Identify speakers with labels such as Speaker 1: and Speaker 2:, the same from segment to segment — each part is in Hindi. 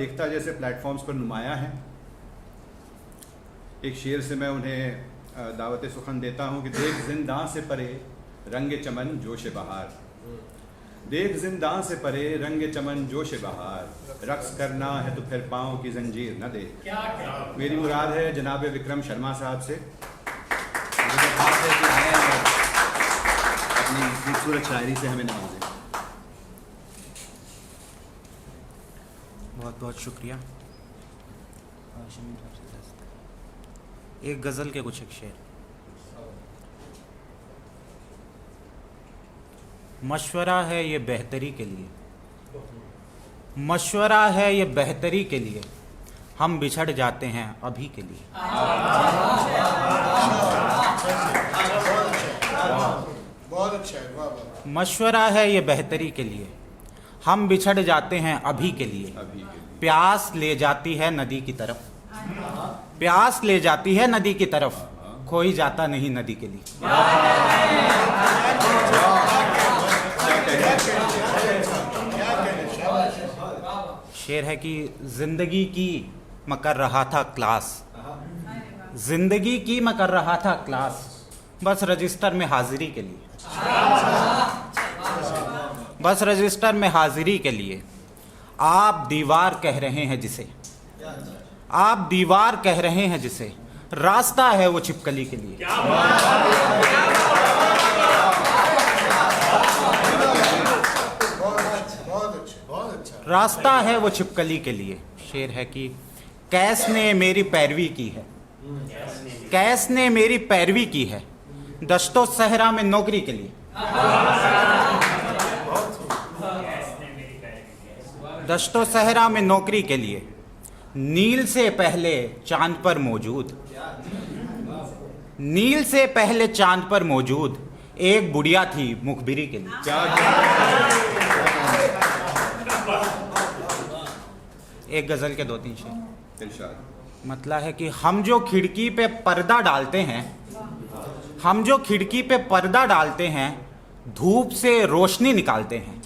Speaker 1: एकता जैसे प्लेटफॉर्म्स पर नुमाया हैं। एक शेर से मैं उन्हें दावत सुखन देता हूँ कि देख जिंदां से परे रंग चमन जोश बहार, देख जिंदां से परे रंग चमन जोश बहार, रक्स करना है तो फिर पाँव की जंजीर न दे। मेरी मुराद है जनाब विक्रम शर्मा साहब से, मुझे खास है कि आए हैं अपनी खूबसूरत शायरी से हमें नवाजें।
Speaker 2: बहुत बहुत शुक्रिया। एक गज़ल के कुछ एक शेर। मशवरा है ये बेहतरी के लिए, मशवरा है ये बेहतरी के लिए, हम बिछड़ जाते हैं अभी के लिए।
Speaker 3: बहुत अच्छा है।
Speaker 2: मशवरा है ये बेहतरी के लिए, हम बिछड़ जाते हैं अभी के लिए। प्यास ले जाती है नदी की तरफ, प्यास ले जाती है नदी की तरफ, कोई जाता नहीं नदी के लिए। शेर है कि जिंदगी की मैं कर रहा था क्लास, जिंदगी की मैं कर रहा था क्लास, बस रजिस्टर में हाजिरी के लिए, बस रजिस्टर में हाजिरी के लिए। आप दीवार कह रहे हैं जिसे, आप दीवार कह रहे हैं जिसे, रास्ता है वो छिपकली के लिए। रास्ता है वो छिपकली के लिए। शेर है कि कैस ने मेरी पैरवी की है, कैस ने मेरी पैरवी की है, दश्तो सहरा में नौकरी के लिए, दश्तो सहरा में नौकरी के लिए। नील से पहले चांद पर मौजूद, नील से पहले चांद पर मौजूद एक बुढ़िया थी मुखबिरी के लिए। एक गजल के दो तीन शेर। मतलब है कि हम जो खिड़की पे पर्दा डालते हैं, हम जो खिड़की पे पर्दा डालते हैं, धूप से रोशनी निकालते हैं।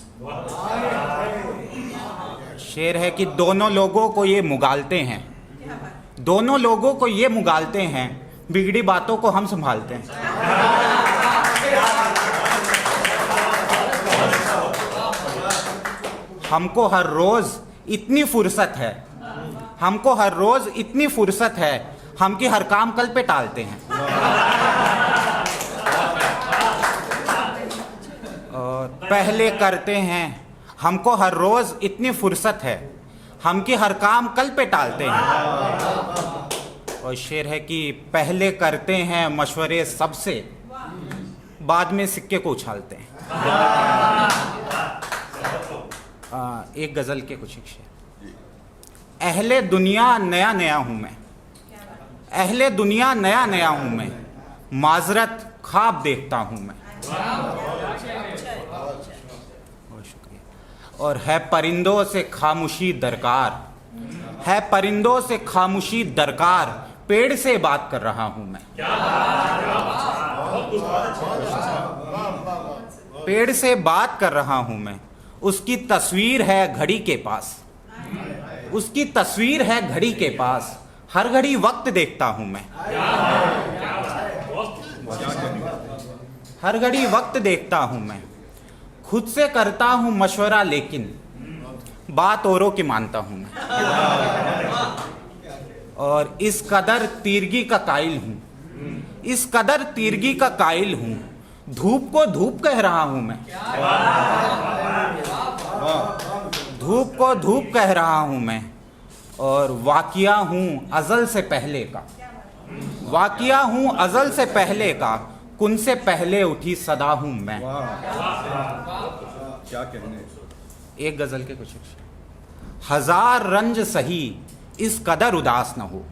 Speaker 2: शेर है कि दोनों लोगों को ये मुगालते हैं, दोनों लोगों को ये मुगालते हैं, बिगड़ी बातों को हम संभालते हैं। हमको हर रोज इतनी फुर्सत है, हमको हर रोज इतनी फुर्सत है, हम की हर काम कल पे टालते हैं। और पहले करते हैं, हमको हर रोज इतनी फुर्सत है, हम की हर काम कल पे टालते हैं। और शेर है कि पहले करते हैं मशवरे सबसे, बाद में सिक्के को उछालते हैं। एक गजल के कुछ एक शेर। अहले दुनिया नया नया हूं मैं, अहले दुनिया नया नया हूं मैं, माजरत ख्वाब देखता हूं मैं। बहुत शुक्रिया। और है परिंदों से खामोशी दरकार, है परिंदों से खामोशी दरकार, पेड़ से बात कर रहा हूं मैं। पेड़ से बात कर रहा हूं मैं। उसकी तस्वीर है घड़ी के पास, उसकी तस्वीर है घड़ी के पास, हर घड़ी वक्त देखता हूं मैं। हर घड़ी वक्त देखता हूं मैं। खुद से करता हूं मशवरा लेकिन बात औरों की मानता हूं मैं। और इस कदर तीरगी का कायल हूं, इस कदर तीरगी का कायल हूं, धूप को धूप कह रहा हूं मैं। धूप को धूप कह रहा हूं मैं। और वाकिया हूं अजल से पहले का, वाकिया हूं अजल से पहले का, कुन से पहले उठी सदा हूं मैं।
Speaker 1: क्या कहने।
Speaker 2: एक गजल के कुछ हजार रंज सही इस कदर उदास न हो,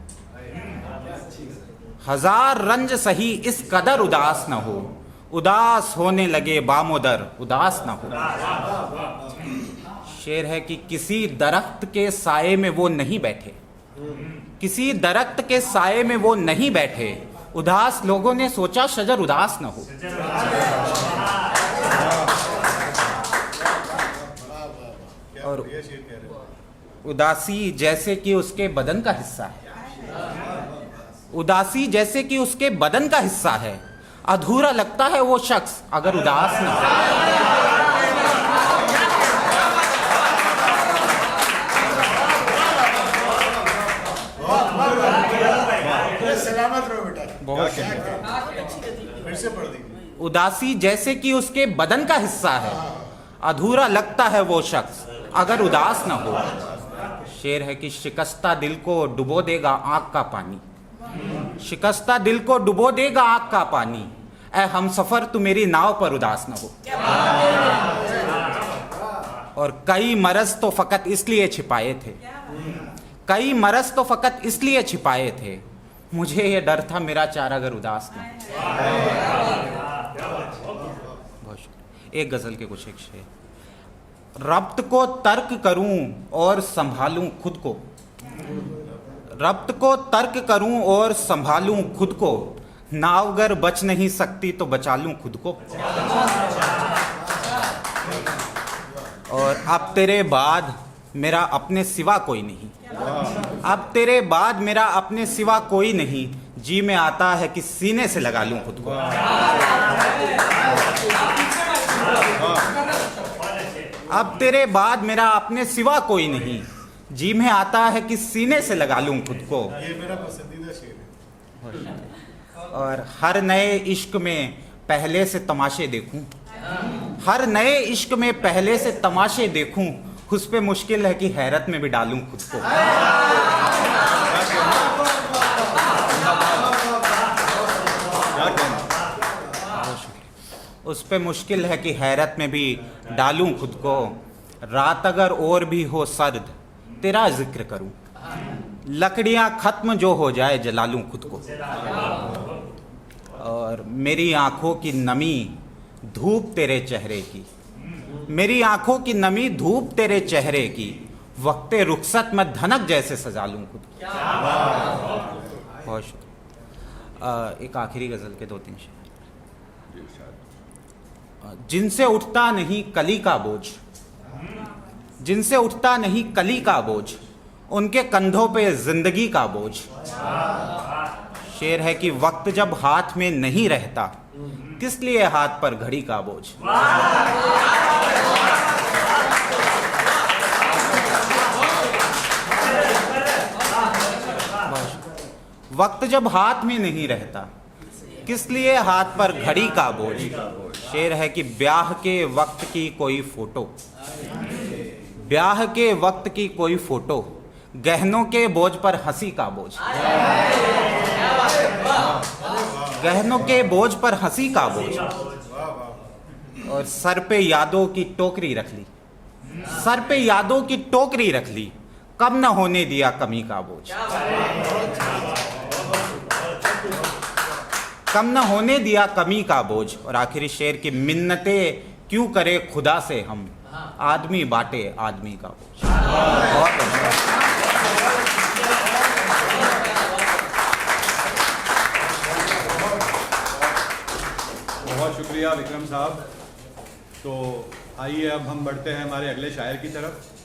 Speaker 2: हजार रंज सही इस कदर उदास न हो, उदास होने लगे बामोदर उदास न हो। शेर है कि किसी दरख्त के साये में वो नहीं बैठे, किसी दरख्त के साये में वो नहीं बैठे, उदास लोगों ने सोचा शजर उदास न हो। और उदासी जैसे कि उसके बदन का हिस्सा है, उदासी जैसे कि उसके बदन का हिस्सा है, अधूरा लगता है वो शख्स अगर उदास न हो।
Speaker 3: सलामत रहो बेटा।
Speaker 2: बहुत
Speaker 3: फिर से पढ़ दीजिए।
Speaker 2: उदासी जैसे कि उसके बदन का हिस्सा है, अधूरा लगता है वो शख्स अगर उदास न हो। शेर है कि शिकस्ता दिल को डुबो देगा आंख का पानी, शिकस्ता दिल को डुबो देगा आंख का पानी, ऐ हम सफर तू मेरी नाव पर उदास न हो। और कई मरज तो फकत इसलिए छिपाए थे, कई मरज तो फकत इसलिए छिपाए थे, मुझे ये डर था मेरा चारा अगर उदास न हो। बहुत शुक्रिया। एक गजल के कुछ एक शेर। रब्त को तर्क करूं और संभालूं खुद को, रब्त को तर्क करूं और संभालूं खुद को, नावगर बच नहीं सकती तो बचा लूं खुद को। और अब तेरे बाद मेरा अपने सिवा कोई नहीं, अब तेरे बाद मेरा अपने सिवा कोई नहीं, जी में आता है कि सीने से लगा लूं खुद को। अब तेरे बाद मेरा अपने सिवा कोई नहीं, जी में आता है कि सीने से लगा लूं खुद को।
Speaker 3: ये मेरा पसंदीदा शेर है।
Speaker 2: और हर नए इश्क में पहले से तमाशे देखूं, हर नए इश्क में पहले से तमाशे देखूं, उस पे मुश्किल है कि हैरत में भी डालूं खुद को। उस पे मुश्किल है कि हैरत में भी डालूं खुद को। रात अगर और भी हो सर्द तेरा जिक्र करूं, लकड़ियां खत्म जो हो जाए जला लूं खुद को। और मेरी आंखों की नमी धूप तेरे चेहरे की, मेरी आंखों की नमी धूप तेरे चेहरे की, वक्ते रुखसत में धनक जैसे सजा लूं खुद को। बहुत शुक्रिया। एक आखिरी गजल के 2-3 शेर। जिनसे उठता नहीं कली का बोझ, जिनसे उठता नहीं कली का बोझ, उनके कंधों पे जिंदगी का बोझ। शेर है कि वक्त जब हाथ में नहीं रहता, किस लिए हाथ पर घड़ी का बोझ। वक्त जब हाथ में नहीं रहता, किस लिए हाथ पर घड़ी का बोझ। शेर है कि ब्याह के वक्त की कोई फोटो, ब्याह के वक्त की कोई फोटो, गहनों के बोझ पर हंसी का बोझ। गहनों के बोझ पर हंसी का बोझ। और सर पे यादों की टोकरी रख ली, सर पे यादों की टोकरी रख ली, कम न होने दिया कमी का बोझ। कम न होने दिया कमी का बोझ। और आखिरी शेर की मिन्नतें क्यों करे खुदा से हम, आदमी बांटे आदमी का बोझ।
Speaker 1: बहुत शुक्रिया विक्रम साहब। तो आइए अब हम बढ़ते हैं हमारे अगले शायर की तरफ।